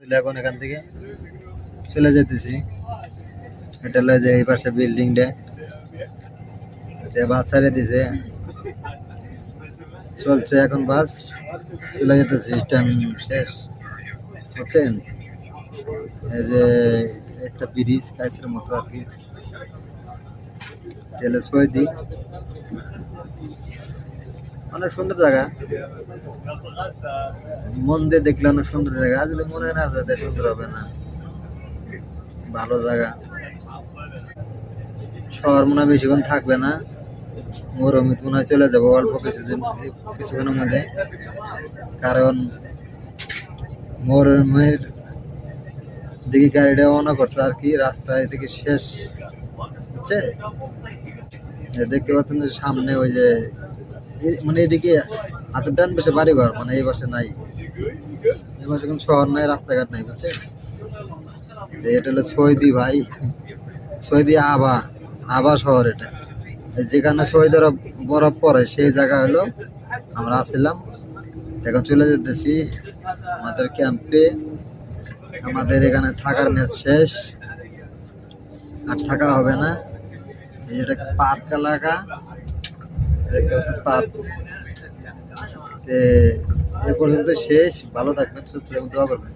এখন এখান থেকে চলে যেতেছি। এটা হলো যে এই পাশে বিল্ডিংটা বাস ছেড়ে দিছে, চলছে এখন বাস, চলে যেতেছে, স্ট্যান্ড শেষ বুঝছেন। এই যে একটা ব্রিজ কাছের মতো আর কি, তেলে সৈদি, অনেক সুন্দর জায়গা, মন দিয়ে দেখলে অনেক সুন্দর জায়গা, আর যদি মনে না যায় সুন্দর হবে না, ভালো জায়গা। শহর মনে হয় বেশিক্ষণ থাকবে না, মরুমিত মনে হয় চলে যাবো অল্প কিছুক্ষণের মধ্যে, কারণ মরুমের দিকে গাড়িটা রওনা করছে আর কি, রাস্তায় থেকে শেষ বুঝছেন। দেখতে পাচ্ছেন যে সামনে ওই যে মানে এদিকে হাতের ডান পাশে বাড়িঘর, মানে এই পাশে নাই, এই পাশে কোনো শহর নাই, রাস্তাঘাট নাই বুঝছেন। এটা হলো সৌদি ভাই, সৌদি আবা, আবা শহর এটা, যেখানে শহীদের বরফ পড়ে সেই জায়গা হলো আমরা আসছিলাম। এখন চলে যেতেছি আমাদের ক্যাম্পে, আমাদের এখানে থাকার ম্যাচ শেষ, আর থাকা হবে না। এটা পার্ক এলাকা, দেখতে পাচ্ছেন পার্ক। এ পর্যন্ত শেষ, ভালো থাকবেন, সুস্থ থাকবেন, দোয়া করবেন।